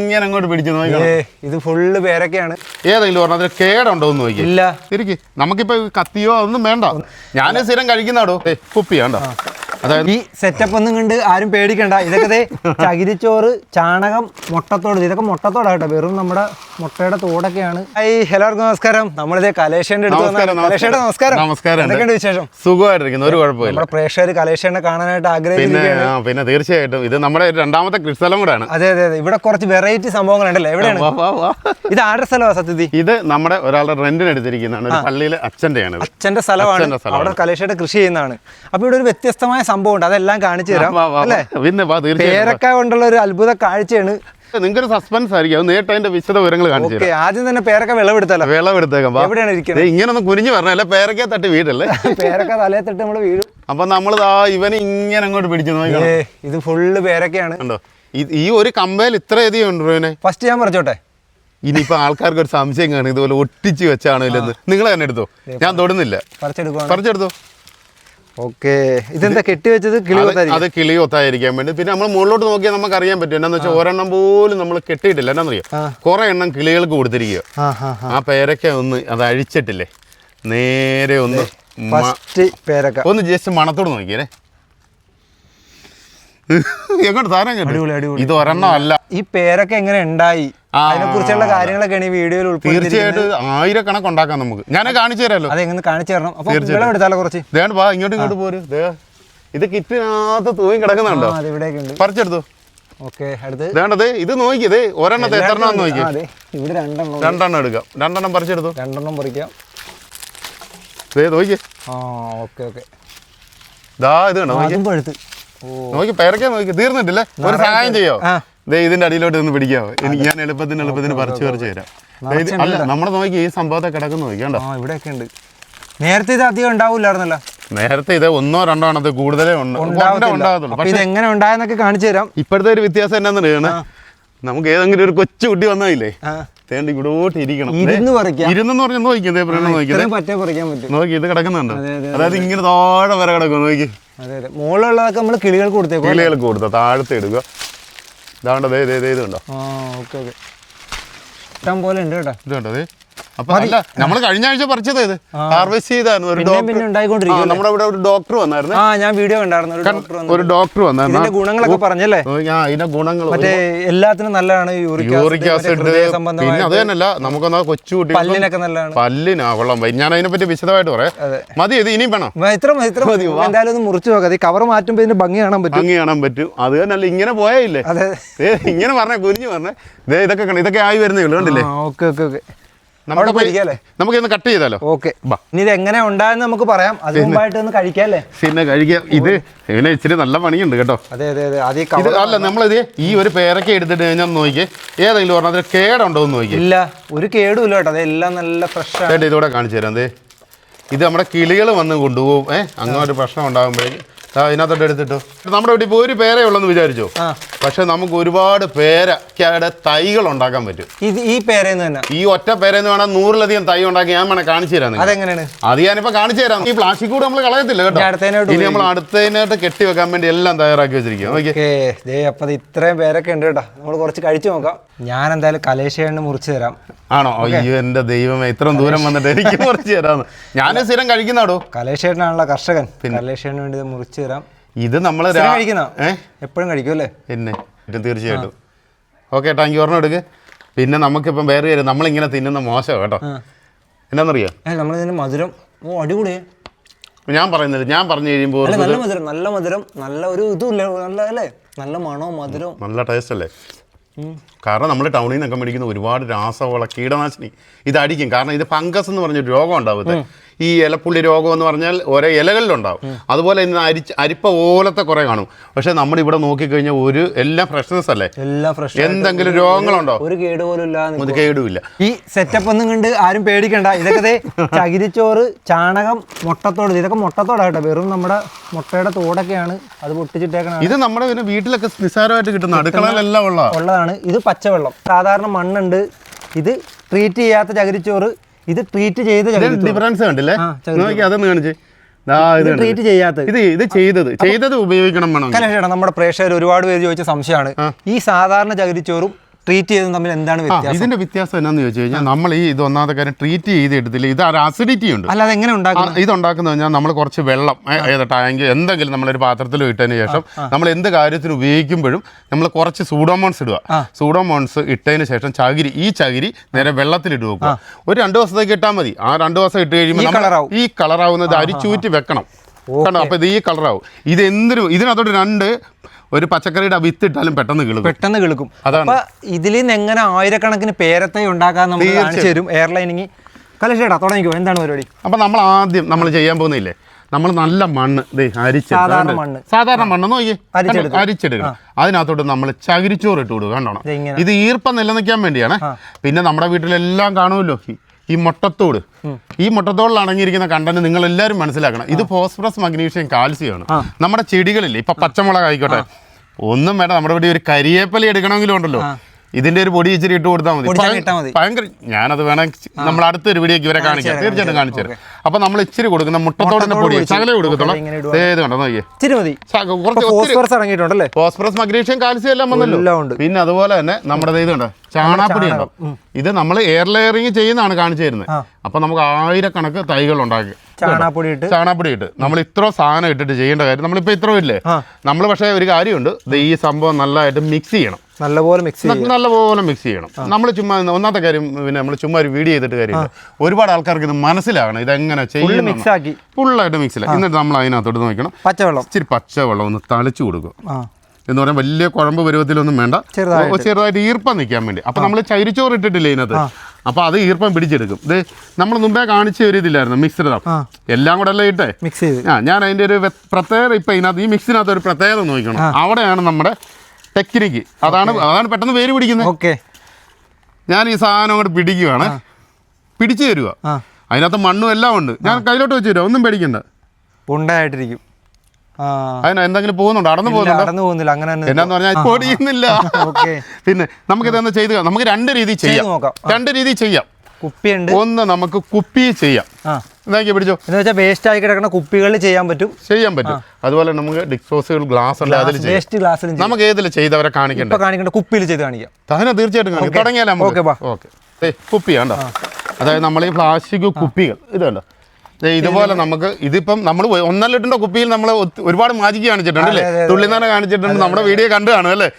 ഇങ്ങനെ അങ്ങോട്ട് പിടിച്ചു നോക്കി. ഇത് ഫുള്ള് പേരൊക്കെയാണ്. ഏതെങ്കിലും പറഞ്ഞ അതിൽ കേടുണ്ടോന്ന് നോക്കി. ഇല്ല, തിരിക്ക്. നമുക്കിപ്പോ കത്തിയോ ഒന്നും വേണ്ട. ഞാൻ സ്ഥിരം കഴിക്കുന്നാടോ കുപ്പിയാണ്ടോ. അതായത് ഈ സെറ്റപ്പ് ഒന്നും കണ്ട് ആരും പേടിക്കണ്ട. ഇതൊക്കെ ചകിരിച്ചോറ്, ചാണകം, മുട്ടത്തോട്. ഇതൊക്കെ മുട്ടത്തോടാട്ടോ, വെറും നമ്മുടെ മുട്ടയുടെ തോടൊക്കെയാണ്. എല്ലാവർക്കും നമസ്കാരം. നമ്മളിതേ കലേഷന്റെ അടുത്ത് നമസ്കാരം. എന്തൊക്കെയുണ്ട് വിശേഷം? സുഖമായിട്ടിരിക്കുന്നു, ഒരു കുഴപ്പമില്ല. നമ്മുടെ പ്രേക്ഷകർ കലേഷനെ കാണാനായിട്ട് ആഗ്രഹിക്കുന്നു. പിന്നെ തീർച്ചയായിട്ടും ഇത് നമ്മുടെ രണ്ടാമത്തെ കൃഷിസ്ഥലം കൂടെയാണ്. അതെ അതെ, ഇവിടെ കുറച്ച് വെറൈറ്റി സംഭവങ്ങളുണ്ടല്ലോ. എവിടെയാണ് ഇത്? ആരുടെ സ്ഥലമാണ് സത്യത്തിൽ? ഇത് നമ്മുടെ ഒരാളുടെ റെന്റിന് എടുത്തിരിക്കുന്നതാണ്. ഒരു പള്ളിയിലെ അച്ഛന്റെയാണ്. അച്ഛന്റെ സ്ഥലമാണ്. അവിടെ കലേഷയുടെ കൃഷി ചെയ്യുന്നതാണ്. അപ്പൊ ഇവിടെ ഒരു വ്യത്യസ്തമായ സംഭവം ഉണ്ട്, അതെല്ലാം കാണിച്ചു തരാം അല്ലേ? പേരക്ക കൊണ്ടുള്ള ഒരു അത്ഭുത കാഴ്ചയാണ്. നിങ്ങൾക്ക് സസ്പെൻസ് ആയിരിക്കും, നേരിട്ട് അതിന്റെ വിശദ വിവരങ്ങൾ കാണിച്ചു. ആദ്യം തന്നെ പേരക്ക വിളവെടുത്തല്ലോ. വിളവെടുത്തേക്കാം. എവിടെയാണ് ഇരിക്കുന്നത്? ഇങ്ങനെ ഒന്ന് കുനിഞ്ഞു പറഞ്ഞല്ലേ, പേരക്ക തട്ടി വീടല്ലേ? പേരക്ക തലയെ തട്ടി നമ്മള് വീടും. അപ്പൊ നമ്മൾ ഇവന് ഇങ്ങനെ അങ്ങോട്ട് പിടിച്ചു നോക്കി. ഇത് ഫുള്ള് പേരക്കയാണ്. ഈ ഒരു കമ്പയിൽ ഇത്രയധികം ഉണ്ട് ഇവനെ. ഫസ്റ്റ് ഞാൻ പറഞ്ഞോട്ടെ, ഇനിയിപ്പോ ആൾക്കാർക്ക് ഒരു സംശയം കാണും, ഇതുപോലെ ഒട്ടിച്ച് വെച്ചാണോ ഇല്ലെന്ന്. നിങ്ങൾ തന്നെ എടുത്തോ, ഞാൻ തൊടുന്നില്ല. പറിച്ചെടുത്തോ. ഓക്കെ, ഇതെന്താ കെട്ടിവെച്ചത്? അത് കിളി ഒത്തായിരിക്കാൻ വേണ്ടി. പിന്നെ നമ്മൾ മുകളിലോട്ട് നോക്കിയാൽ നമുക്ക് അറിയാൻ പറ്റും. എന്നാന്ന് വെച്ചാൽ ഒരെണ്ണം പോലും നമ്മൾ കെട്ടിയിട്ടില്ല. എന്നാന്നറിയോ, കുറെ എണ്ണം കിളികൾക്ക് കൊടുത്തിരിക്കുക. ആ പേരക്ക ഒന്ന് അത് അഴിച്ചിട്ടില്ലേ, നേരെ ഒന്ന് പേരക്ക ഒന്ന് ജസ്റ്റ് മണത്തോട് നോക്കിയേ. എങ്ങോട്ട് താരം ഇത് ഒരെണ്ണം അല്ല. ഈ പേരൊക്കെ എങ്ങനെ ഉണ്ടായി, അതിനെ കുറിച്ചുള്ള കാര്യങ്ങളൊക്കെ ഈ വീഡിയോയിൽ തീർച്ചയായിട്ടും ആയിരക്കണക്ക് ഉണ്ടാക്കാം നമുക്ക്. ഞാൻ കാണിച്ചു തരാമല്ലോ. അതെങ്ങനെ കാണിച്ചു തരണം. അപ്പൊ എടുത്താലോ കുറച്ച്. വാ, ഇങ്ങോട്ട് പോര്. ഇത് കിറ്റിനകത്ത് തൂങ്ങി കിടക്കുന്നുണ്ടോ? പറിച്ചെടുത്തു. വേണ്ടത് ഇത് നോക്കിയത് ഒരെണ്ണത്തെ എത്രണ്ണം നോക്കി. ഇവിടെ രണ്ടെണ്ണം എടുക്കാം. രണ്ടെണ്ണം പറിച്ചെടുത്തു. രണ്ടെണ്ണം പറിക്കാം. നോക്കിയേ. ഇത് കണ്ടോ നോക്കി, പേരക്കാൻ നോക്കി. തീർന്നിട്ടില്ലേ? ഒരു സഹായം ചെയ്യോ? ഇതിന്റെ അടിയിലോട്ട് നിന്ന് പിടിക്കാവോ? ഞാൻ എളുപ്പത്തിന് പറിച്ചു തരാം. അല്ല, നമ്മളെ നോക്കി ഈ സംഭവത്തെ കിടക്കുന്നു നോക്കിയാണ്ടോ. ഇവിടെയൊക്കെ ഉണ്ട്. നേരത്തെ ഇത് അധികം ഉണ്ടാവില്ലായിരുന്നല്ലോ. നേരത്തെ ഇത് ഒന്നോ രണ്ടോ എണ്ണത്തിൽ കൂടുതലേ ഉണ്ടാകത്തുള്ളൂ. പക്ഷെ ഇത് എങ്ങനെ ഉണ്ടായെന്നൊക്കെ കാണിച്ചു തരാം. ഇപ്പോഴത്തെ ഒരു വ്യത്യാസം എന്നാന്ന് പറയുന്നത്, നമുക്ക് ഏതെങ്കിലും ഒരു കൊച്ചു കുട്ടി വന്നില്ലേ, തേണ്ടി ഇവിടോട്ട് ഇരിക്കണം. ഇരുന്നെന്ന് പറഞ്ഞാൽ നോക്കി ഇത് കിടക്കുന്നുണ്ട്. അതായത് ഇങ്ങനെ താഴെ വരെ കിടക്കും നോക്കി. മുകളിലുള്ളതൊക്കെ നമ്മൾ കിളികൾക്ക് കൊടുത്ത താഴത്തെ എടുക്കുക. ഇതാണ്ടോ ഇത് കണ്ടോ. ഇഷ്ടം പോലെ ഉണ്ട് കേട്ടോ. ഇത് കണ്ടോ. അപ്പൊ അല്ല, നമ്മൾ കഴിഞ്ഞ ആഴ്ച പറിച്ചത് ഇത് ഹാർവെസ്റ്റ് ചെയ്തായിരുന്നു. നമ്മുടെ ഇവിടെ ഒരു ഡോക്ടർ വന്നായിരുന്നു. ഞാൻ വീഡിയോ കണ്ടായിരുന്നു. ഒരു ഡോക്ടർ വന്നായിരുന്നു. ഗുണങ്ങളൊക്കെ പറഞ്ഞല്ലേ? ഇതിന്റെ ഗുണങ്ങൾ മറ്റേ എല്ലാത്തിനും നല്ലതാണ്. Uric acid. പിന്നെ അത് തന്നെയല്ല, നമുക്കൊന്നാ കൊച്ചുകുട്ടി പല്ലിനൊക്കെ നല്ലതാണ്. പല്ലിനാ കൊള്ളാം. ഞാൻ അതിനെ പറ്റി വിശദമായിട്ട് പറയാം. മതി, ഇത് ഇനിയും വേണം. ഇത്ര മതി. എന്തായാലും ഒന്ന് മുറിച്ചു നോക്കാം. ഈ കവർ മാറ്റുമ്പോ ഇതിന്റെ ഭംഗി കാണാൻ പറ്റും. അത് തന്നെയല്ല, ഇങ്ങനെ പോയായില്ലേ, ഇങ്ങനെ പറഞ്ഞേ, കുനിഞ്ഞു പറഞ്ഞേ. ഇതൊക്കെ ആയി വരുന്നേ ഉള്ളൂ. കണ്ടില്ലേ? ഓക്കെ, നമുക്കിന്ന് കട്ട് ചെയ്താലോ. ഓക്കെ, ഇനി ഇത് എങ്ങനെ ഉണ്ടായെന്ന് നമുക്ക് പറയാം. അത് മുമ്പായിട്ട് ഒന്ന് കഴിക്കാല്ലേ? പിന്നെ കഴിക്കാം. ഇതിന് ഇച്ചിരി നല്ല പണിയുണ്ട് കേട്ടോ. അല്ല, നമ്മളിത് ഈ ഒരു പേരൊക്കെ എടുത്തിട്ട് ഞാൻ നോക്കിയേ, ഏതെങ്കിലും പറഞ്ഞാൽ അതിന് കേടുണ്ടോ എന്ന് നോക്കി. ഇല്ല, ഒരു കേടും ഇല്ല കേട്ടോ. അതെല്ലാം നല്ല ഫ്രഷ് ആണ്. ഇതോടെ കാണിച്ചു തരാം. ഇത് നമ്മുടെ കിളികൾ വന്ന് കൊണ്ടുപോകും. അങ്ങനെ ഒരു പ്രശ്നം ഉണ്ടാകുമ്പോഴേക്കും ഇതിനകത്തോട്ട് എടുത്തിട്ടോ. നമ്മുടെ വീട്ടിൽ ഇപ്പോൾ ഒരു പേരേ ഉള്ളെന്ന് വിചാരിച്ചോ, പക്ഷെ നമുക്ക് ഒരുപാട് പേരക്കയുടെ തൈകൾ ഉണ്ടാക്കാൻ പറ്റും. ഈ പേരേന്ന് തന്നെ, ഈ ഒറ്റ പേരേന്ന് വേണം 100-ലധികം തൈ ഉണ്ടാക്കി ഞാൻ വേണം കാണിച്ചു തരാം. അതെങ്ങനെയാണ്? അത് ഞാനിപ്പോ കാണിച്ചു തരാം. ഈ പ്ലാസ്റ്റിക് കൂടെ നമ്മൾ കളയത്തില്ല കേട്ടോ. ഇനി നമ്മൾ അടുത്തതിനായിട്ട് കെട്ടി വെക്കാൻ വേണ്ടി എല്ലാം തയ്യാറാക്കി വെച്ചിരിക്കും. അപ്പൊ ഇത്രയും പേരൊക്കെ ഉണ്ട് കേട്ടോ. നമ്മൾ കുറച്ച് കഴിച്ചു നോക്കാം. ഞാൻ എന്തായാലും കലേശയാണ് മുറിച്ചു തരാം. ആണോ? അയ്യോ എന്റെ ദൈവമേ, ഇത്രയും ദൂരം വന്നിട്ട് എനിക്ക് മുറിച്ചു തരാന്ന്. ഞാൻ സ്ഥിരം കഴിക്കുന്നാടോ. കലേശേട്ടനാണല്ലോ കർഷകൻ. കലേശേട്ടന് വേണ്ടി മുറിച്ചു തരാം. ഇത് നമ്മള് കഴിക്കുന്ന എപ്പോഴും കഴിക്കും അല്ലേ? പിന്നെ തീർച്ചയായിട്ടും. Okay, thank you. ഒരെണ്ണം എടുക്ക്. പിന്നെ നമുക്കിപ്പം വേറെ കാര്യം, നമ്മളിങ്ങനെ തിന്നുന്ന മോശം കേട്ടോ. എന്നാന്നറിയോ, നമ്മളിതിന് മധുരം അടിപൊളിയാ. ഞാൻ പറഞ്ഞു കഴിയുമ്പോൾ നല്ല മധുരം, നല്ല ഒരു ഇതുമില്ല, നല്ല അല്ലേ, നല്ല മണവും മധുരവും, നല്ല ടേസ്റ്റ് അല്ലേ. കാരണം നമ്മൾ ടൗണിൽ നിന്നൊക്കെ മേടിക്കുന്ന ഒരുപാട് രാസവള കീടനാശിനി ഇതടിക്കും. കാരണം ഇത് ഫംഗസ് എന്ന് പറഞ്ഞൊരു രോഗം ഉണ്ടാവും. ഈ ഇലപ്പുള്ളി രോഗം എന്ന് പറഞ്ഞാൽ ഓരോ ഇലകളിലുണ്ടാവും. അതുപോലെ ഇന്ന് അരിപ്പ പോലത്തെ കുറെ കാണും. പക്ഷെ നമ്മൾ ഇവിടെ നോക്കിക്കഴിഞ്ഞാൽ എല്ലാം ഫ്രഷ്നെസ് അല്ലേ, എല്ലാം ഫ്രഷ്. എന്തെങ്കിലും രോഗങ്ങളുണ്ടോ? ഒരു കേടുപോലും ഒരു കേടുമില്ല. ഈ സെറ്റപ്പ് ഒന്നും കണ്ട് ആരും പേടിക്കണ്ട. ഇതൊക്കെ ചകിരിച്ചോറ്, ചാണകം, മുട്ടത്തോട്. ഇതൊക്കെ മുട്ടത്തോടാട്ടോ, വെറും നമ്മുടെ മുട്ടയുടെ തോടൊക്കെയാണ്. അത് പൊട്ടിച്ചിട്ടേക്കണം. ഇത് നമ്മുടെ വീട്ടിലൊക്കെ നിസ്സാരമായിട്ട് കിട്ടുന്ന അടുക്കളയിലെല്ലാം ഉള്ളതാണ്. ഇത് പച്ചവെള്ളം, സാധാരണ മണ്ണുണ്ട്. ഇത് ട്രീറ്റ് ചെയ്യാത്ത ചകിരിച്ചോറ്, ഇത് ട്രീറ്റ് ചെയ്ത ഡിഫറൻസ് കണ്ടില്ലേ? അതൊന്ന് കാണിച്ച്. ട്രീറ്റ് ചെയ്യാത്തത്, ഇത് ചെയ്തത് ഉപയോഗിക്കണം. നമ്മുടെ പ്രേക്ഷകർ ഒരുപാട് പേര് ചോദിച്ച സംശയമാണ്. ഈ സാധാരണ ചകിരിച്ചോറും ട്രീറ്റ് ചെയ്തതും തമ്മിൽ എന്താണ് വ്യത്യാസം? ഇതിന്റെ വ്യത്യാസം എന്നാന്ന് ചോദിച്ചു കഴിഞ്ഞാൽ നമ്മൾ ഈ ഇത് ഒന്നാമത്തെ കാര്യം ട്രീറ്റ് ചെയ്തെടുത്തില്ല, ഇത് ഒരു അസിഡിറ്റി ഉണ്ട്. അല്ല അതെങ്ങനെ ഉണ്ടാക്കും? ഇതുണ്ടാക്കുന്ന കഴിഞ്ഞാൽ നമ്മൾ കുറച്ച് വെള്ളം ടാങ്ക് എന്തെങ്കിലും നമ്മളൊരു പാത്രത്തിൽ ഇട്ടതിന് ശേഷം നമ്മൾ എന്ത് കാര്യത്തിന് ഉപയോഗിക്കുമ്പോഴും നമ്മൾ കുറച്ച് സൂഡോമോൺസ് ഇടുക. സൂഡോമോൺസ് ഇട്ടതിന് ശേഷം ഈ ചകിരി നേരെ വെള്ളത്തിലിട്ട് വെക്കുക. ഒരു 2 ദിവസത്തേക്ക് ഇട്ടാൽ മതി. ആ 2 ദിവസം ഇട്ട് കഴിയുമ്പോൾ ഈ കളറാവുന്നത് അരിച്ചൂറ്റി വെക്കണം. കണ്ടോ? അപ്പൊ ഇത് ഈ കളറാവും. ഇത് എന്തിനും ഇതിനകത്തോട്ട് ഒരു പച്ചക്കറിയുടെ വിത്തിട്ടാലും പെട്ടെന്ന് കിളുക്കും. അപ്പൊ ഇതിൽ നിന്ന് എങ്ങനെ ആയിരക്കണക്കിന് പേരത്തൈ ഉണ്ടാക്കാൻ നമുക്ക് കാണിച്ചു തരും എയർലൈനിങ്. കലേഷേട്ടാ തുടങ്ങിക്കോ, എന്താണ് പരിപാടി? അപ്പൊ നമ്മൾ ആദ്യം ചെയ്യാൻ പോകുന്നില്ലേ, നമ്മൾ നല്ല മണ്ണ് സാധാരണ മണ്ണ് നോക്കി അരിച്ചെടുക്കണം. അതിനകത്തോട്ട് നമ്മൾ ചകിരിച്ചോറ് ഇട്ട് കൊടുക്കുക. കണ്ടോണം, ഇത് ഈർപ്പം നിലനിൽക്കാൻ വേണ്ടിയാണ്. പിന്നെ നമ്മുടെ വീട്ടിലെല്ലാം കാണുമല്ലോ ഈ മുട്ടത്തോട്. ഈ മുട്ടത്തോടിൽ അടങ്ങിയിരിക്കുന്ന കണ്ടന്റ് നിങ്ങൾ എല്ലാവരും മനസ്സിലാക്കണം. ഇത് ഫോസ്ഫറസ്, മഗ്നീഷ്യം, കാൽസ്യമാണ്. നമ്മുടെ ചെടികളില്ലേ, ഇപ്പൊ പച്ചമുളക് ആയിക്കോട്ടെ, ഒന്നും വേണ്ട, നമ്മുടെ വീട്ടിൽ ഒരു കരിയേപ്പല എടുക്കണമെങ്കിലും ഉണ്ടല്ലോ, ഇതിന്റെ ഒരു പൊടി ഇച്ചിരി ഇട്ട് കൊടുത്താൽ മതി. ഭയങ്കര ഞാനത് വേണമെങ്കിൽ നമ്മൾ അടുത്തൊരു വീഡിയോക്ക് ഇവരെ കാണിക്കാം, തീർച്ചയായിട്ടും കാണിച്ചു തരാം. അപ്പൊ നമ്മൾ ഇച്ചിരി കൊടുക്കുന്ന മുട്ടത്തോടിന്റെ പൊടി ശകലേ കൊടുക്കത്തുള്ളൂ. ഇത് കണ്ടോ നോക്കിയേ, ഫോസ്ഫറസ്, മഗ്നീഷ്യം, കാൽസ്യം എല്ലാം വന്നല്ലോ. പിന്നെ അതുപോലെ തന്നെ നമ്മുടെ ഇത് കണ്ടോ ചാണാപ്പൊടി ഉണ്ടോ, ഇത് നമ്മൾ എയർ ലെയറിങ് ചെയ്യുന്നതാണ് കാണിച്ചു തരുന്നത്. അപ്പൊ നമുക്ക് 1000 തൈകൾ ഉണ്ടാക്കി ചാണാപ്പൊടി ഇട്ട് നമ്മൾ ഇത്ര സാധനം ഇട്ടിട്ട് ചെയ്യേണ്ട കാര്യം നമ്മളിപ്പോ ഇത്ര ഇല്ലേ. നമ്മൾ പക്ഷേ ഒരു കാര്യമുണ്ട്, ഈ സംഭവം നല്ലതായിട്ട് മിക്സ് ചെയ്യണം, നല്ലപോലെ മിക്സ് ചെയ്യണം. നമ്മൾ ചുമ്മാ ഒന്നാമത്തെ കാര്യം, പിന്നെ നമ്മൾ ചുമ്മാ ഒരു വീഡിയോ ചെയ്തിട്ട് കാര്യമില്ല, ഒരുപാട് ആൾക്കാർക്ക് ഇത് മനസ്സിലാകണം ഇതെങ്ങനെ ചെയ്യണം. ഫുള്ളായിട്ട് മിക്സില്ല. എന്നിട്ട് നമ്മൾ അതിനകത്തോട്ട് നോക്കണം, ഇച്ചിരി പച്ചവെള്ളം ഒന്ന് തളിച്ചു കൊടുക്കും. എന്ന് പറയാൻ വലിയ കുഴമ്പ് പരുവത്തിലൊന്നും വേണ്ട, ചെറുതായിട്ട് ഈർപ്പം നിൽക്കാൻ വേണ്ടി. അപ്പൊ നമ്മൾ ചകിരിച്ചോറ് ഇട്ടിട്ടില്ലേ ഇതിനകത്ത്, അപ്പൊ അത് ഈർപ്പം പിടിച്ചെടുക്കും. ഇത് നമ്മൾ മുമ്പേ കാണിച്ച ഒരു ഇതില്ലായിരുന്നു മിശ്രിതം, എല്ലാം കൂടെ എല്ലാം ഇട്ടേ മിക്സ് ചെയ്ത്. ഞാൻ അതിന്റെ ഒരു പ്രത്യേകത ഇപ്പൊ ഇതിനകത്ത് ഈ മിക്സിനകത്ത് ഒരു പ്രത്യേകത നോക്കണം, അവിടെയാണ് നമ്മുടെ ടെക്നിക്ക്. അതാണ് പെട്ടെന്ന് വേര് പിടിക്കുന്നത്. ഞാൻ ഈ സാധനം അങ്ങോട്ട് പിടിക്കുവാണ്, പിടിച്ചു തരുക. അതിനകത്ത് മണ്ണും എല്ലാം ഉണ്ട്, ഞാൻ കയ്യിലോട്ട് വെച്ച് തരുക, ഒന്നും പേടിക്കണ്ട. ഉണ്ടായിട്ടിരിക്കും. അതിന് എന്തെങ്കിലും പോകുന്നുണ്ടോ? അടന്നു പോകുന്നില്ല. അങ്ങനെ എന്നാന്ന് പറഞ്ഞാൽ പൊടിയുന്നില്ല. പിന്നെ നമുക്ക് ഇതെന്ന് ചെയ്ത് നമുക്ക് 2 രീതി ചെയ്യാം. 2 രീതി ചെയ്യാം. കുപ്പിയുണ്ട്, ഒന്ന് നമുക്ക് കുപ്പി ചെയ്യാം. പിടിച്ചോ, വേസ്റ്റ് ആയി കിടക്കുന്ന കുപ്പികളിൽ ചെയ്യാൻ പറ്റും. അതുപോലെ നമുക്ക് ഡിസ്പോസിബിൾ ഗ്ലാസ് ഉണ്ട്, അതിൽ നമുക്ക് ഏതിൽ ചെയ്തവരെ കാണിക്കണ്ട കുപ്പിയിൽ ചെയ്ത് കാണിക്കാം. അതിനെ തീർച്ചയായിട്ടും തുടങ്ങിയാലോ. ഓക്കെ, കുപ്പിയാണ്ടോ, അതായത് നമ്മൾ ഈ പ്ലാസ്റ്റിക് കുപ്പികൾ ഇതുണ്ടോ, ഇതുപോലെ നമുക്ക് ഇതിപ്പം നമ്മൾ 1.5 ലിറ്ററിന്റെ കുപ്പിയിൽ നമ്മൾ ഒരുപാട് മാജിക്ക് കാണിച്ചിട്ടുണ്ട് അല്ലേ, തുള്ളിനാന കാണിച്ചിട്ടുണ്ട്, നമ്മുടെ വീഡിയോ കണ്ടു കാണും അല്ലേ.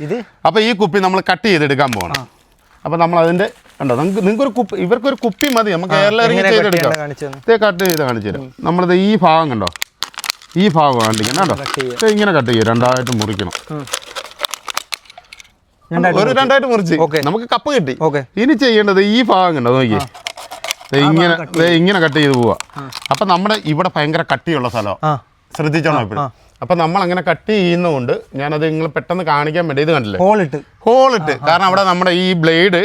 അപ്പൊ ഈ കുപ്പി നമ്മൾ കട്ട് ചെയ്തെടുക്കാൻ പോകണം. അപ്പൊ നമ്മൾ അതിന്റെ കണ്ടോ, നിങ്ങൾക്കൊരു കുപ്പി, ഇവർക്കൊരു കുപ്പി മതി, നമുക്ക് എയർലൈനിങ് ചെയ്തെടുക്കാം. കട്ട് ചെയ്ത് കാണിച്ചു തരാം. നമ്മളത് ഈ ഭാഗം കണ്ടോ, ഈ ഭാഗം കാണിക്കണം കേട്ടോ, ഇങ്ങനെ കട്ട് ചെയ്യും, 2ആയിട്ട് മുറിക്കണം. ഒരു 2ആയിട്ട് മുറിച്ച് നമുക്ക് കപ്പ് കിട്ടി. ഇനി ചെയ്യേണ്ടത് ഈ ഭാഗം കണ്ടോ, നോക്കിയേ, ഇങ്ങനെ കട്ട് ചെയ്ത് പോവാ. അപ്പൊ നമ്മുടെ ഇവിടെ ഭയങ്കര കട്ടിയുള്ള സ്ഥലമാണ്, ശ്രദ്ധിച്ചോണം എപ്പോഴും. അപ്പൊ നമ്മൾ അങ്ങനെ കട്ട് ചെയ്യുന്നതുകൊണ്ട് ഞാനത് നിങ്ങൾ പെട്ടെന്ന് കാണിക്കാൻ വേണ്ടി ഇത് കണ്ടില്ലേ, ഹോളിട്ട്, കാരണം അവിടെ നമ്മുടെ ഈ ബ്ലേഡ്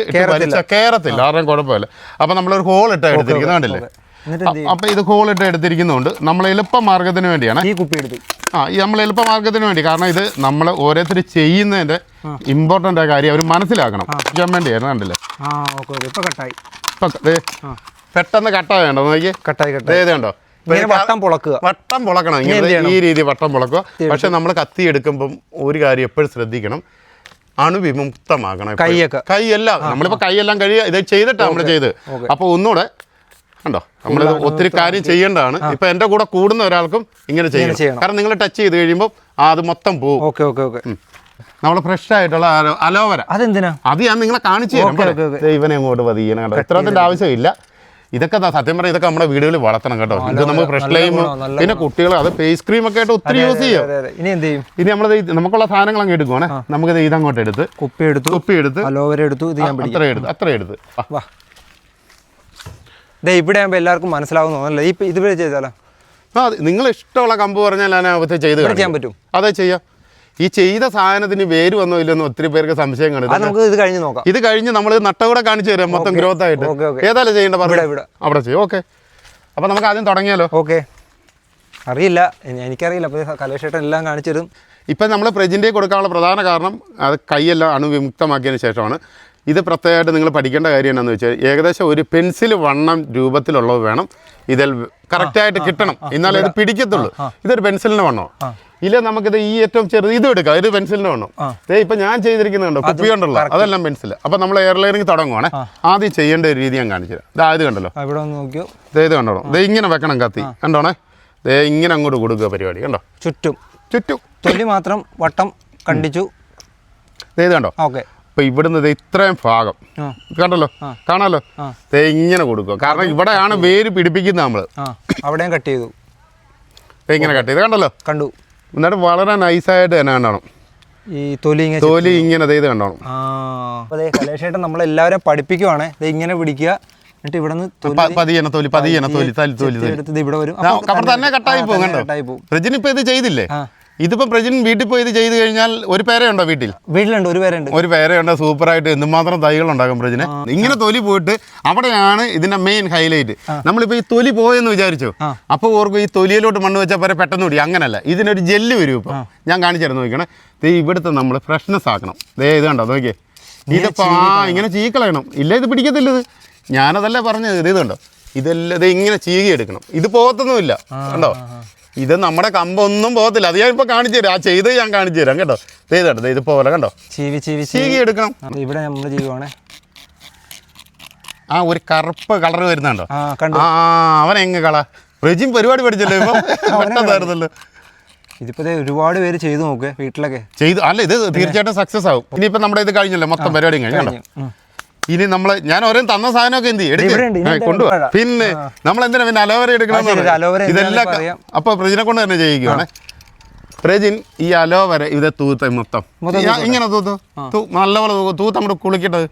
കയറത്തില്ല, ആരുടെയും കുഴപ്പമില്ല. അപ്പൊ നമ്മളൊരു ഹോളിട്ട് എടുത്തിരിക്കുന്നത് കണ്ടില്ലേ. അപ്പൊ ഇത് ഹോളിട്ട് എടുത്തിരിക്കുന്നതുകൊണ്ട് നമ്മൾ എളുപ്പമാർഗത്തിന് വേണ്ടിയാണ് ഈ കുപ്പി എടുത്ത്. നമ്മൾ എളുപ്പമാർഗത്തിന് വേണ്ടി, കാരണം ഇത് നമ്മൾ ഓരോരുത്തർ ചെയ്യുന്നതിന്റെ ഇമ്പോർട്ടന്റ് ആയ കാര്യം അവർ മനസ്സിലാക്കണം വേണ്ടിയായിരുന്നു. കണ്ടില്ലേ, പെട്ടെന്ന് കട്ടാ വേണ്ടോ, നോക്കി കണ്ടോ, വട്ടം പൊളക്കണം, ഇങ്ങനെ ഈ രീതി വട്ടം പൊളക്കുക. പക്ഷെ നമ്മൾ കത്തി എടുക്കുമ്പം ഒരു കാര്യം എപ്പോഴും ശ്രദ്ധിക്കണം, അണുവിമുക്തമാക്കണം കൈയെല്ലാം. നമ്മളിപ്പോ കൈയെല്ലാം ഇത് ചെയ്തിട്ടാണ് നമ്മൾ ചെയ്ത്. അപ്പൊ ഒന്നുകൂടെ കണ്ടോ, നമ്മളിത് ഒത്തിരി കാര്യം ചെയ്യേണ്ടതാണ്. ഇപ്പൊ എന്റെ കൂടെ കൂടുന്ന ഒരാൾക്കും ഇങ്ങനെ ചെയ്യണം, കാരണം നിങ്ങൾ ടച്ച് ചെയ്ത് കഴിയുമ്പോൾ അത് മൊത്തം പോകും. നമ്മൾ ഫ്രഷ് ആയിട്ടുള്ള അലോവര, അതെന്തിനാ, അത് ഞാൻ നിങ്ങളെ കാണിച്ചു തരാം. ഇവനെ അങ്ങോട്ട് പതിയണം കേട്ടോ, ഇത്രത്തിന്റെ ആവശ്യമില്ല. ഇതൊക്കെ സത്യം പറഞ്ഞാൽ ഇതൊക്കെ നമ്മുടെ വീടുകളിൽ വളർത്തണം കേട്ടോ. ഇത് നമുക്ക് ഫ്രഷ് ലൈം, പിന്നെ കുട്ടികൾ അത് ഫേസ് ക്രീം ഒക്കെ ആയിട്ട് ഒത്തിരി യൂസ് ചെയ്യാം. ഇനി നമ്മളത് നമുക്കുള്ള സാധനങ്ങൾ അങ്ങ് എടുക്കുവാണ്. നമുക്കിത് ഇതങ്ങോട്ട് എടുത്ത് കുപ്പി എടുത്ത് അലോവര എടുത്തു, അത്ര എടുത്ത് ഇവിടെ ആകുമ്പോൾ എല്ലാവർക്കും മനസ്സിലാവുന്നതല്ലേ. ഇത് ചെയ്താലോ, നിങ്ങൾ ഇഷ്ടമുള്ള കമ്പ് പറഞ്ഞാൽ അതിനകത്ത് ചെയ്ത് ചെയ്യാൻ പറ്റും. അതെ, ചെയ്യാം. ഈ ചെയ്ത സാധനത്തിന് വേര് വന്നോ ഇല്ലെന്ന് ഒത്തിരി പേർക്ക് സംശയം കാണും. ഇത് കഴിഞ്ഞ് നമ്മൾ നട്ടകൂടെ കാണിച്ചു തരാം, മൊത്തം ഗ്രോത്ത് ആയിട്ട്. ഏതായാലും ചെയ്യേണ്ട അവിടെ ചെയ്യും. ഓക്കെ, അപ്പൊ നമുക്ക് ആദ്യം തുടങ്ങിയാലോ. ഓക്കെ, അറിയില്ല, എനിക്കറിയില്ല. അപ്പോൾ കലേഷേട്ടൻ എല്ലാം കാണിച്ചു തരും. ഇപ്പം നമ്മൾ പ്രജൻറ്റേ കൊടുക്കാനുള്ള പ്രധാന കാരണം അത് കൈയെല്ലാം അണുവിമുക്തമാക്കിയതിന് ശേഷമാണ്. ഇത് പ്രത്യേകമായിട്ട് നിങ്ങൾ പഠിക്കേണ്ട കാര്യം എന്താണെന്ന് വെച്ചാൽ, ഏകദേശം ഒരു പെൻസിൽ വണ്ണം രൂപത്തിലുള്ളത് വേണം ഇതിൽ കറക്റ്റായിട്ട് കിട്ടണം, എന്നാലേ ഇത് പിടിക്കത്തുള്ളൂ. ഇതൊരു പെൻസിലിന് വണ്ണോ, ഇല്ല നമുക്കിത് ഈ ഏറ്റവും ചെറുത് ഇതും എടുക്കാം, ഇത് പെൻസിലിന് വേണം. ഇപ്പൊ ഞാൻ ചെയ്തിരിക്കുന്നുണ്ടോ കുപ്പി കൊണ്ടുള്ള അതെല്ലാം പെൻസിൽ. അപ്പൊ നമ്മൾ എയർലൈനിങ് തുടങ്ങുവാണേ, ആദ്യം ചെയ്യേണ്ട ഒരു രീതി ഞാൻ കാണിച്ചു തരാം. ഇത് കണ്ടല്ലോ, നോക്കിയോ, ഇത് കണ്ടോ, ഇത് ഇങ്ങനെ വെക്കണം കത്തി, കണ്ടോണേ, ഇങ്ങനെ അങ്ങോട്ട് കൊടുക്കുക പരിപാടി, കണ്ടോ, ചുറ്റും തൊലി മാത്രം വട്ടം കണ്ടിച്ചു. ഇത് കണ്ടോ, അപ്പൊ ഇവിടുന്ന് ഇത്രയും ഭാഗം കണ്ടല്ലോ, കാണാലോ, ഇങ്ങനെ കൊടുക്കുക. കാരണം ഇവിടെയാണ് വേര് പിടിപ്പിക്കുന്നത് നമ്മള്. അവിടെയും കട്ട് ചെയ്തു, ഇങ്ങനെ കട്ട് ചെയ്ത് കണ്ടല്ലോ, കണ്ടു. എന്നിട്ട് വളരെ നൈസായിട്ട് തന്നെ കണ്ടോണം ഈ തൊലി ഇങ്ങനെ ഇത് കണ്ടോണം. കലേഷേട്ടൻ നമ്മളെല്ലാവരും പഠിപ്പിക്കുവാണ്, ഇങ്ങനെ പിടിക്കുക, എന്നിട്ട് ഇവിടെ ഇവിടെ വരും, തന്നെ കട്ടായി പോകും. കണ്ടോ, പ്രജിൻ ഇപ്പൊ ഇത് ചെയ്തില്ലേ, ഇതിപ്പോ പ്രജിൻ വീട്ടിൽ പോയി ഇത് ചെയ്ത് കഴിഞ്ഞാൽ ഒരു പേരയുണ്ടോ വീട്ടിലുണ്ട്, ഒരു പേരുണ്ട്, സൂപ്പറായിട്ട് എന്തുമാത്രം തൈകൾ ഉണ്ടാകും പ്രജിന്. ഇങ്ങനെ തൊലി പോയിട്ട് അവിടെയാണ് ഇതിന്റെ മെയിൻ ഹൈലൈറ്റ്. നമ്മളിപ്പോ ഈ തൊലി പോയെന്ന് വിചാരിച്ചോ, അപ്പൊ ഓർക്കും ഈ തൊലിയിലോട്ട് മണ്ണ് വെച്ചാൽ പോലെ പെട്ടെന്ന് കൂടി, അങ്ങനല്ല, ഇതിനൊരു ജെല്ല് വരും. ഇപ്പൊ ഞാൻ കാണിച്ചു നോക്കണേ, ഇവിടുത്തെ നമ്മൾ ഫ്രഷ്നെസ് ആക്കണം. ഇത് കണ്ടോ, നോക്കിയേ, ഇതിപ്പോ ഇങ്ങനെ ചീക്കളയണം, ഇല്ല ഇത് പിടിക്കത്തില്ല. ഇത് ഞാനതല്ലേ പറഞ്ഞത്, ഇത് കണ്ടോ, ഇതെല്ലാം ഇത് ഇങ്ങനെ ചീകി എടുക്കണം, ഇത് പോകത്തൊന്നുമില്ല. കണ്ടോ, ഇത് നമ്മുടെ കമ്പൊന്നും പോകത്തില്ല. അത് ഞാൻ ഇപ്പൊ കാണിച്ചു തരാം, ചെയ്ത് ഞാൻ കാണിച്ചു തരാം കേട്ടോ. ചെയ്തോ, ഇത് പോലെ കണ്ടോ, ചീകി എടുക്കണം. ഇവിടെ നമ്മൾ ചെയ്യുവാണേ, ഒരു കറുപ്പ് കളർ വരുന്നുണ്ടോ, അവൻ എങ്ങ കള പ്രജിൻ പരിപാടി പഠിച്ചല്ലോ, ഇപ്പൊ പെട്ടെന്നായിരുന്നല്ലോ. ഇതിപ്പോ ഒരുപാട് പേര് ചെയ്തു നോക്കുക വീട്ടിലൊക്കെ ചെയ്തു. അല്ല, ഇത് തീർച്ചയായിട്ടും സക്സസ് ആവും. ഇനിയിപ്പോ നമ്മുടെ ഇത് കഴിഞ്ഞല്ലോ, മൊത്തം പരിപാടിയും കഴിഞ്ഞു. ഇനി നമ്മള് ഞാൻ ഓരോ തന്ന സാധനമൊക്കെ എന്ത് ചെയ്യും കൊണ്ടുപോകാം. പിന്നെ നമ്മൾ എന്തിനാ പിന്നെ അലോവേര എടുക്കണം, ഇതെല്ലാം അപ്പൊ പ്രജിനെ കൊണ്ട് തന്നെ ചെയ്യിക്കുവാണേ. പ്രജിൻ ഈ അലോവേര ഇത് തൂത്ത മൊത്തം ഇങ്ങനെ നല്ലപോലെ തൂത്ത് അങ്ങോട്ട് കുളിക്കട്ടത്.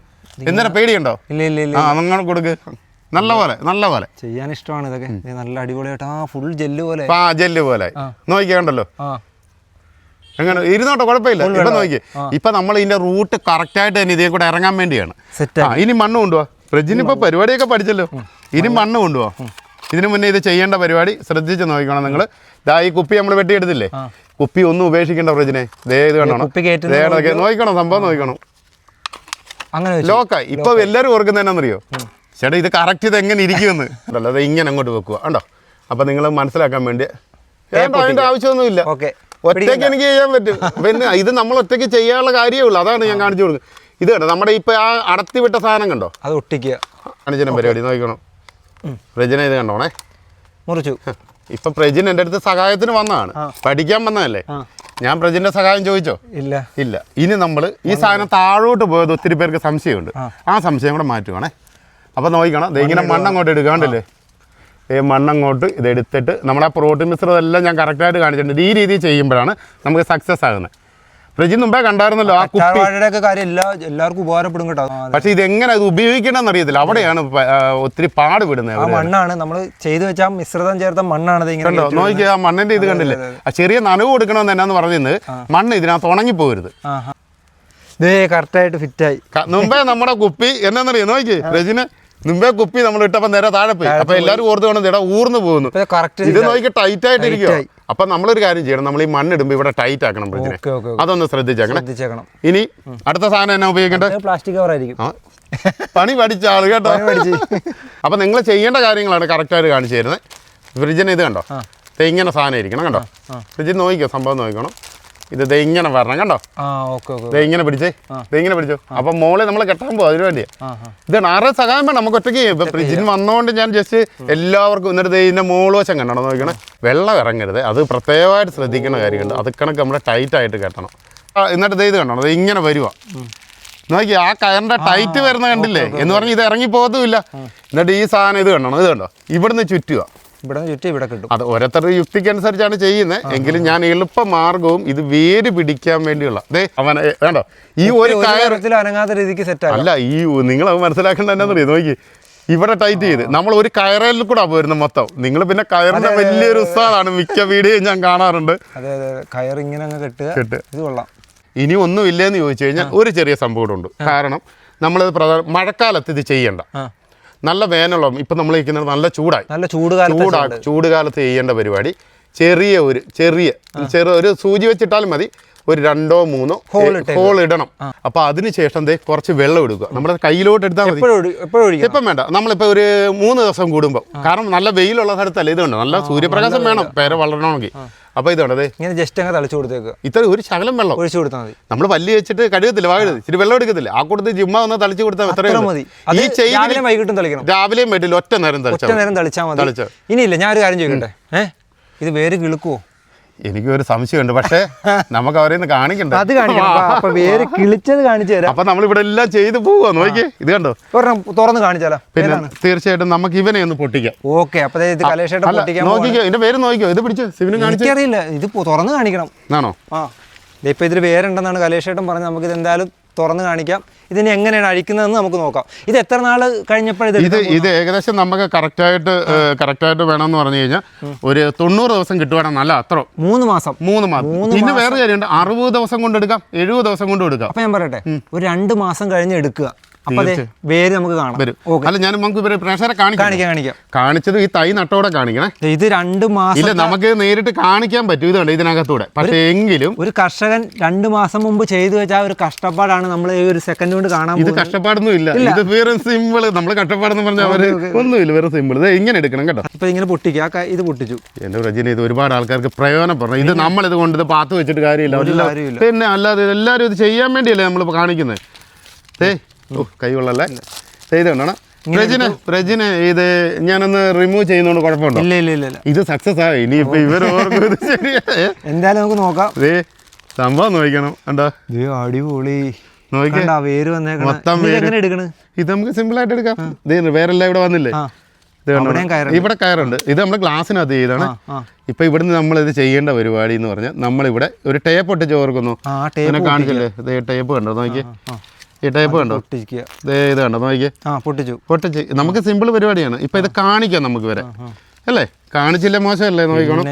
എന്തിനാ പേടിയുണ്ടോ? അങ്ങനെ കൊടുക്ക്, നല്ലപോലെ ചെയ്യാൻ ഇഷ്ടമാണ് ഇതൊക്കെ. നല്ല അടിപൊളിയായിട്ട് ഫുൾ ജെല്ല് പോലെ, ജെല്ല് പോലെ നോക്കിയാണ്ടല്ലോ. അങ്ങനെ ഇരുന്നോട്ടെ, കുഴപ്പമില്ല. ഇപ്പൊ നോക്കി, ഇപ്പൊ നമ്മൾ ഇതിന്റെ റൂട്ട് കറക്റ്റ് ആയിട്ട് തന്നെ ഇതേ കൂടെ ഇറങ്ങാൻ വേണ്ടിയാണ്. ഇനി മണ്ണ് കൊണ്ടുപോവാ. ഫ്രിഡ്ജിന് ഇപ്പൊ പരിപാടിയൊക്കെ പഠിച്ചല്ലോ, ഇനി മണ്ണ് കൊണ്ടുപോവാ. ഇതിനു മുന്നേ ഇത് ചെയ്യേണ്ട പരിപാടി ശ്രദ്ധിച്ച് നോക്കണം നിങ്ങൾ. ഈ കുപ്പി നമ്മൾ വെട്ടിയെടുത്തില്ലേ, കുപ്പി ഒന്നും ഉപേക്ഷിക്കേണ്ട ഫ്രിഡ്ജിനെ. ഇത് കണ്ടോ, നോക്കണം, സംഭവം നോക്കണം. ലോക്കായി. ഇപ്പൊ എല്ലാവരും ഓർക്കുന്നത് എന്നാന്നറിയോ, ചേട്ടാ ഇത് കറക്റ്റ് ഇത് എങ്ങനെ ഇരിക്കുമെന്ന്. അത് ഇങ്ങനെ അങ്ങോട്ട് വെക്കുക, ഉണ്ടോ. അപ്പൊ നിങ്ങൾ മനസ്സിലാക്കാൻ വേണ്ടി അതിന്റെ ആവശ്യമൊന്നുമില്ല, ഒറ്റയ്ക്ക് എനിക്ക് ചെയ്യാൻ പറ്റും. പിന്നെ ഇത് നമ്മൾ ഒറ്റയ്ക്ക് ചെയ്യാനുള്ള കാര്യമേ ഉള്ളൂ, അതാണ് ഞാൻ കാണിച്ചു കൊടുക്കുന്നത്. ഇത് കണ്ടോ, നമ്മുടെ ഇപ്പൊ അടത്തി വിട്ട സാധനം കണ്ടോ, അത് ഒട്ടിക്കുക കാണിച്ച പരിപാടി നോക്കണം. പ്രജിന ഇത് കണ്ടോണേ, മുറിച്ചു. ഇപ്പൊ പ്രജിൻ എൻ്റെ അടുത്ത് സഹായത്തിന് വന്നതാണ്, പഠിക്കാൻ വന്നതല്ലേ. ഞാൻ പ്രജിന്റെ സഹായം ചോദിച്ചോ? ഇല്ല. ഇനി നമ്മൾ ഈ സാധനം താഴോട്ട് പോയത് ഒത്തിരി പേർക്ക് സംശയമുണ്ട്, ആ സംശയം കൂടെ മാറ്റുവാണേ. അപ്പൊ നോക്കണം, ഇങ്ങനെ മണ്ണങ്ങോട്ട് എടുക്കാണ്ടല്ലേ, മണ്ണങ്ങോട്ട് ഇതെടുത്തിട്ട് നമ്മുടെ പ്രോട്ടീൻ മിശ്രിതം എല്ലാം ഞാൻ കറക്റ്റായിട്ട് കാണിച്ചിട്ടുണ്ട്. ഈ രീതിയിൽ ചെയ്യുമ്പോഴാണ് നമുക്ക് സക്സസ് ആകുന്നത്. പ്രജിൻ മുമ്പേ കണ്ടായിരുന്നല്ലോ, ആ കുപ്പിയുടെ കാര്യം എല്ലാവർക്കും ഉപകാരപ്പെടും കേട്ടോ. പക്ഷെ ഇതെങ്ങനെ ഇത് ഉപയോഗിക്കണമെന്ന് അറിയത്തില്ല, അവിടെയാണ് ഒത്തിരി പാട് വിടുന്നത്. മണ്ണാണ് നമ്മൾ ചെയ്തു വെച്ചാൽ മിശ്രിതം ചേർത്ത മണ്ണാണ്. കണ്ടോ, നോക്കിയാൽ ആ മണ്ണിന്റെ ഇത് കണ്ടില്ലേ, ആ ചെറിയ നനവ് കൊടുക്കണമെന്ന് എന്നാന്ന് പറയുന്നത്, മണ്ണ് ഇതിനകത്ത് ഉണങ്ങിപ്പോകരുത്. കറക്റ്റായിട്ട് ഫിറ്റായി. മുമ്പേ നമ്മുടെ കുപ്പി എന്നാന്നറിയാം, നോക്കി പ്രജിന് മുമ്പേ കുപ്പി നമ്മൾ ഇട്ടപ്പോൾ നേരെ താഴെ പോയി. അപ്പൊ എല്ലാവരും ഓർത്ത് വേണം ഇടാ ഊർന്ന് പോകുന്നു. ഇത് നോക്കി ടൈറ്റ് ആയിട്ട് ഇരിക്കുക. അപ്പൊ നമ്മളൊരു കാര്യം ചെയ്യണം, നമ്മൾ ഈ മണ്ണിടുമ്പോൾ ഇവിടെ ടൈറ്റ് ആക്കണം പ്രജിനെ, അതൊന്ന് ശ്രദ്ധിച്ചേക്കണം. ഇനി അടുത്ത സാധനം എന്നാ ഉപയോഗിക്കേണ്ടത്? പ്ലാസ്റ്റിക് കവർ ആയിരിക്കും. പണി പഠിച്ച ആള് കേട്ടോ. അപ്പൊ നിങ്ങൾ ചെയ്യേണ്ട കാര്യങ്ങളാണ് കറക്റ്റായിട്ട് കാണിച്ചു തരുന്നത്. ഫ്രിഡ്ജിന് ഇത് കണ്ടോ, ഇങ്ങനെ സാധനം ഇരിക്കണം കണ്ടോ. ഫ്രിഡ്ജിൽ നോക്കിക്കോ, സംഭവം നോക്കണം. ഇത് ഇങ്ങനെ വരണം കണ്ടോ, ഇങ്ങനെ പിടിച്ചേ, ഇങ്ങനെ പിടിച്ചോ. അപ്പൊ മോളെ നമ്മൾ കെട്ടാൻ പോകും, അതിനു വേണ്ടിയാ. ഇതാണ് ആരുടെ സഹായം വേണം, നമുക്ക് ഒറ്റയ്ക്ക്. ഇപ്പൊ ഫ്രിഡ്ജിന് വന്നോണ്ട് ഞാൻ ജസ്റ്റ് എല്ലാവർക്കും എന്നിട്ട് ഇതിന്റെ മോള് വശം കണ്ടോ നോക്കണേ. വെള്ളം ഇറങ്ങരുത്, അത് പ്രത്യേകമായിട്ട് ശ്രദ്ധിക്കേണ്ട കാര്യമുണ്ട്. അത് കണക്ക് നമ്മൾ ടൈറ്റ് ആയിട്ട് കെട്ടണം. എന്നിട്ട് ഇത് കണ്ടോ, ഇങ്ങനെ വരുവാ നോക്കി, ആ കയറിന്റെ ടൈറ്റ് വരുന്ന കണ്ടില്ലേ എന്ന് പറഞ്ഞ് ഇത് ഇറങ്ങി പോകത്തുമില്ല. എന്നിട്ട് ഈ സാധനം ഇത് കണ്ടോ, ഇത് കണ്ടോ, ഇവിടുന്ന് ചുറ്റുക. ഇവിടെ കിട്ടും. അത് ഓരോരുത്തരുടെ യുക്തിക്കനുസരിച്ചാണ് ചെയ്യുന്നത്. എങ്കിലും ഞാൻ എളുപ്പ മാർഗവും ഇത് വേര് പിടിക്കാൻ വേണ്ടിയുള്ള അവൻ വേണ്ടോ ഈ ഒരു അനങ്ങാത്ത രീതിക്ക് സെറ്റ് അല്ല. ഈ നിങ്ങൾ മനസ്സിലാക്കേണ്ട എന്നാന്നറിയോ, നോക്കി ഇവിടെ ടൈറ്റ് ചെയ്ത് നമ്മൾ ഒരു കയറിൽ കൂടെ പോരുന്നത് മൊത്തം. നിങ്ങൾ പിന്നെ കയറിന്റെ വലിയൊരു ഉത്സാഹമാണ്, മിക്ക വീഡിയോ ഞാൻ കാണാറുണ്ട്. കയർ ഇങ്ങനെ കെട്ട്. ഇനി ഒന്നും ഇല്ലേന്ന് ചോദിച്ചു കഴിഞ്ഞാൽ ഒരു ചെറിയ സംഭവം ഉണ്ട്. കാരണം നമ്മളത് മഴക്കാലത്ത് ഇത് ചെയ്യണ്ട, നല്ല വേനലും. ഇപ്പം നമ്മൾ ഇരിക്കുന്നത് നല്ല ചൂടായി, ചൂടുകാലത്ത് ചെയ്യേണ്ട പരിപാടി ചെറിയ ഒരു സൂചി വെച്ചിട്ടാലും മതി. ഒരു 2-3 ഹോൾ ഇടണം. അപ്പൊ അതിനുശേഷം കുറച്ച് വെള്ളം എടുക്കുക. നമ്മുടെ കയ്യിലോട്ട് എടുത്താൽ മതി. ഇപ്പം വേണ്ട, നമ്മളിപ്പോ ഒരു 3 ദിവസം കൂടുമ്പോൾ, കാരണം നല്ല വെയിലുള്ള സ്ഥലത്തല്ല ഇതുണ്ട്, നല്ല സൂര്യപ്രകാശം വേണം പേര വളരണമെങ്കിൽ. അപ്പൊ ഇതുണ്ട് ഇങ്ങനെ ജസ്റ്റ് അങ്ങ് തളിച്ചു കൊടുത്തേക്ക്, ഇത്ര ഒരു ശകലം വെള്ളം ഒഴിച്ചു കൊടുത്താൽ മതി. നമ്മൾ പല്ലി വെച്ചിട്ട് കഴുകത്തില്ല, വാഴ ഇച്ചിരി വെള്ളം എടുക്കത്തില്ല, ആ കൂട്ടത്തിൽ ജിമ്മ ഒന്ന് തളിച്ചു കൊടുത്താൽ എത്രയും മതി. വൈകിട്ടും തളിക്കണം, രാവിലെയും വീട്ടിൽ ഒറ്റ നേരം തളിച്ചാൽ മതി. ഇനിയില്ല, ഞാനൊരു കാര്യം ചോദിക്കട്ടെ, ഇത് വേര് കിളുക്കുവോ? എനിക്കൊരു സംശയമുണ്ട്, പക്ഷേ നമുക്ക് അവരെ കാണിക്കണ്ട. അത് കാണിക്കണം, വേര് കിളിച്ചത് കാണിച്ചു തരാം. അപ്പൊ നമ്മളിവിടെ എല്ലാം ചെയ്ത് പോവാ. നോക്കിയേ, ഇത് കണ്ടോ, തുറന്ന് കാണിച്ചാലോ? പിന്നെ തീർച്ചയായിട്ടും നമുക്ക് ഇവനെ ഒന്ന് പൊട്ടിക്കാം. ഓക്കെ, അപ്പൊ നോക്കിക്കോ, ഇതിന്റെ പേര് നോക്കിക്കോ, ഇത് പിടിച്ചു സിവിനും കാണിച്ചറിയില്ല, ഇത് തുറന്ന് കാണിക്കണം. ആണോ? ഇപ്പൊ ഇതിൽ വേരുണ്ടെന്നാണ് കലേഷേട്ടൻ പറഞ്ഞത്. നമുക്ക് ഇത് എന്തായാലും തുറന്ന് കാണിക്കാം. ഇതിന് എങ്ങനെയാണ് അഴിക്കുന്നതെന്ന് നമുക്ക് നോക്കാം. ഇത് എത്ര നാള് കഴിഞ്ഞപ്പോഴത് ഇത് ഏകദേശം നമുക്ക് കറക്റ്റായിട്ട് വേണമെന്ന് പറഞ്ഞു കഴിഞ്ഞാൽ ഒരു 90 ദിവസം കിട്ടുവാണെങ്കിൽ നല്ല അത്ര 3 മാസം. പിന്നെ വേറെ കാര്യമുണ്ട്, 60 ദിവസം കൊണ്ട് എടുക്കാം, 70 ദിവസം കൊണ്ട് എടുക്കാം. അപ്പൊ ഞാൻ പറയട്ടെ, ഒരു 2 മാസം കഴിഞ്ഞ് എടുക്കുക, അപ്പൊ വേര് നമുക്ക് കാണാം. അല്ല, ഞാൻ നമുക്ക് ഇവരെ പ്രേക്ഷകരെ കാണിക്കാം. കാണിച്ചത് ഈ തൈ നട്ടോടെ കാണിക്കണേ. ഇത് 2 മാസം ഇല്ല, നമുക്ക് നേരിട്ട് കാണിക്കാൻ പറ്റും, ഇതുണ്ട് ഇതിനകത്തൂടെ. പക്ഷേ എങ്കിലും ഒരു കർഷകൻ 2 മാസം മുമ്പ് ചെയ്തു വെച്ചാൽ ഒരു കഷ്ടപ്പാടാണ് നമ്മൾ ഈ ഒരു സെക്കൻഡ് കൊണ്ട് കാണാൻ. ഇത് കഷ്ടപ്പാടൊന്നും ഇല്ല, ഇത് വേറെ സിമ്പിൾ. നമ്മൾ കഷ്ടപ്പാടെന്ന് പറഞ്ഞാൽ അവര് ഒന്നുമില്ല, വേറെ സിമ്പിൾ. ഇത് ഇങ്ങനെ എടുക്കണം കേട്ടോ. ഇപ്പൊ ഇങ്ങനെ പൊട്ടിക്കുക, ഇത് പൊട്ടിച്ചു. എന്റെ രജനി, ഇത് ഒരുപാട് ആൾക്കാർക്ക് പ്രയോജനപ്പെടണം. ഇത് നമ്മളിത് കൊണ്ട് ഇത് പാത്ത് വെച്ചിട്ട് കാര്യമില്ല. പിന്നെ അല്ലാതെ എല്ലാവരും ഇത് ചെയ്യാൻ വേണ്ടിയല്ലേ നമ്മളിപ്പോൾ കാണിക്കുന്നത്. കൈ കൊള്ളല്ലേ, ചെയ്തോണ്ടാണ് പ്രജിന് ഇത് ഞാനൊന്ന് റിമൂവ് ചെയ്യുന്നോണ്ട് കുഴപ്പമുണ്ടോ? ഇല്ല, ഇത് സക്സസ് ആയി. ഇനിയിപ്പോ ഇവർ എന്തായാലും നമുക്ക് നോക്കാം. സംഭവം നോക്കണം. കണ്ടോ, അടിപൊളി. വേര് മൊത്തം ഇത് നമുക്ക് സിമ്പിൾ ആയിട്ട് എടുക്കാം. വേറെല്ലാം ഇവിടെ വന്നില്ലേ, ഇവിടെ കയറുണ്ട്. ഇത് നമ്മൾ ഗ്ലാസ്സിനകത്ത് ചെയ്താണ്. ഇപ്പൊ ഇവിടുന്ന് നമ്മൾ ഇത് ചെയ്യേണ്ട പരിപാടി എന്ന് പറഞ്ഞാൽ നമ്മളിവിടെ ഒരു ടേപ്പ് ഒട്ടിച്ച് ഓർക്കുന്നു. കാണിച്ചില്ലേ, ടേപ്പ് കണ്ടോ, നോക്കിയേ, ഈ ടൈപ്പ് കണ്ടോ, ഇത് കണ്ടോ, നോക്കിയേ, പൊട്ടിച്ച്. നമുക്ക് സിമ്പിൾ പരിപാടിയാണ്. ഇപ്പൊ ഇത് കാണിക്കാം നമുക്ക് വരെ, അല്ലേ? കാണിച്ചില്ലേ, മോശമല്ലേ? നോക്കിക്കോണം,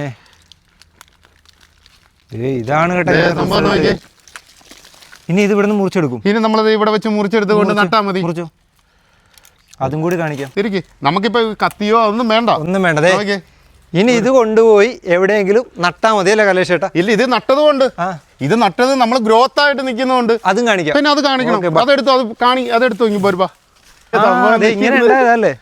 ഇതാണ് സംഭവം. നോക്കിയേ, ഇനി ഇത് ഇവിടുന്ന് മുറിച്ചെടുക്കും. ഇനി നമ്മളത് ഇവിടെ വെച്ച് മുറിച്ചെടുത്ത് കൊണ്ട് നട്ടാ മതി. അതും കൂടി കാണിക്കാം. തിരിക്ക്, നമുക്കിപ്പോ കത്തിയോ ഒന്നും വേണ്ട. നോക്കിയേ, ഇനി ഇത് കൊണ്ടുപോയി എവിടെയെങ്കിലും നട്ടാ മതി, അല്ലേ കലേഷേട്ടാ? ഇല്ല, ഇത് നട്ടതുകൊണ്ട്, ഇത് നട്ടത് നമ്മൾ ഗ്രോത്ത് ആയിട്ട് നിൽക്കുന്നതുകൊണ്ട് അതും കാണിക്കാം. പിന്നെ അത് കാണിക്കണം. അതെടുത്തു ഇങ്ങി പോരുപ്പാ. ഇങ്ങനെ ഉണ്ടായതല്ലേ?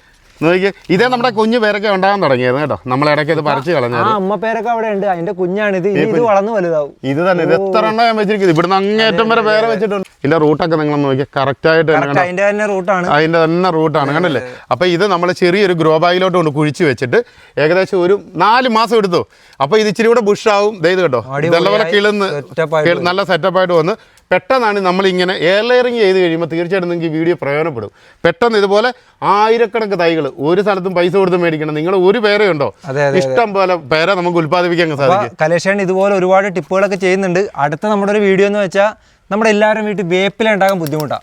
നോക്കിയേ, ഇതേ നമ്മുടെ കുഞ്ഞു പേരൊക്കെ ഉണ്ടാകാൻ തുടങ്ങിയത് കേട്ടോ. നമ്മൾ ഇടയ്ക്ക് ഇത് പറിച്ചു കളഞ്ഞത്. അമ്മ പേരൊക്കെ അവിടെ ഉണ്ട്, അതിന്റെ കുഞ്ഞാണിത്. ഇത് വളർന്നു വലുതാവും. ഇത് തന്നെ, ഇത് എത്ര എണ്ണം ഞാൻ വെച്ചിരിക്കുന്നത്. ഇവിടുന്ന് അങ്ങേറ്റം വരെ പേര വെച്ചിട്ടുണ്ട്. ഇല്ല, റൂട്ടൊക്കെ നിങ്ങൾ നോക്കിയാൽ കറക്റ്റ് ആയിട്ട് അതിന്റെ തന്നെ റൂട്ടാണ്, കണ്ടല്ലേ? അപ്പൊ ഇത് നമ്മൾ ചെറിയൊരു ഗ്രോ ബാഗിലോട്ട് കൊണ്ട് കുഴിച്ച് വെച്ചിട്ട് ഏകദേശം ഒരു 4 മാസം എടുത്തു. അപ്പൊ ഇത് ഇച്ചിരി കൂടെ ബുഷാവും. ഇത് കേട്ടോ, നല്ലപോലെ കിളന്ന് നല്ല സെറ്റപ്പായിട്ട് വന്ന് പെട്ടെന്നാണ് നമ്മളിങ്ങനെ എയർ ലെയറിങ് ചെയ്ത് കഴിയുമ്പോൾ തീർച്ചയായിട്ടും നിങ്ങൾക്ക് ഈ വീഡിയോ പ്രയോജനപ്പെടും. പെട്ടെന്ന് ഇതുപോലെ ആയിരക്കണക്ക് തൈകൾ ഒരു സ്ഥലത്തും പൈസ കൊടുത്ത് മേടിക്കണം. നിങ്ങൾ ഒരു പേരയുണ്ടോ, ഇഷ്ടം പോലെ പേര നമുക്ക് ഉത്പാദിപ്പിക്കാൻ സാധിക്കും. കലേഷേട്ടൻ ഇതുപോലെ ഒരുപാട് ടിപ്പുകളൊക്കെ ചെയ്യുന്നുണ്ട്. അടുത്ത നമ്മുടെ ഒരു വീഡിയോ എന്ന് വെച്ചാൽ നമ്മുടെ എല്ലാവരും വീട്ടിൽ വേപ്പില ഉണ്ടാകാൻ ബുദ്ധിമുട്ടാണ്.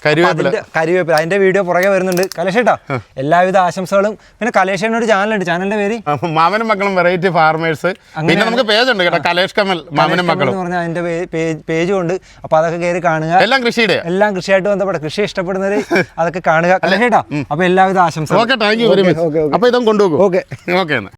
കരിവേപ്പില, അതിന്റെ വീഡിയോ പുറകെ വരുന്നുണ്ട്. കലേഷേട്ടാ, എല്ലാവിധ ആശംസകളും. പിന്നെ കലേഷേട്ടൻ ഒരു ചാനലുണ്ട്, ചാനലിന്റെ പേര് മാമനും മക്കളും വെറൈറ്റി ഫാർമേഴ്സ്. പിന്നെ നമുക്ക് പേജ് ഉണ്ട് കേട്ടോ, കലേഷ് കമൽ മാമനും മക്കളും എന്ന് പറഞ്ഞാൽ അതിന്റെ പേജും ഉണ്ട്. അപ്പൊ അതൊക്കെ കയറി കാണുക. എല്ലാം കൃഷിയായിട്ട് ബന്ധപ്പെട്ട, കൃഷി ഇഷ്ടപ്പെടുന്നവര് അതൊക്കെ കാണുക. കലേഷേട്ടാ, അപ്പൊ എല്ലാവിധ ആശംസകളും. Okay, thank you very much. അപ്പൊ ഇതും കൊണ്ടുപോകും. ഓക്കെ.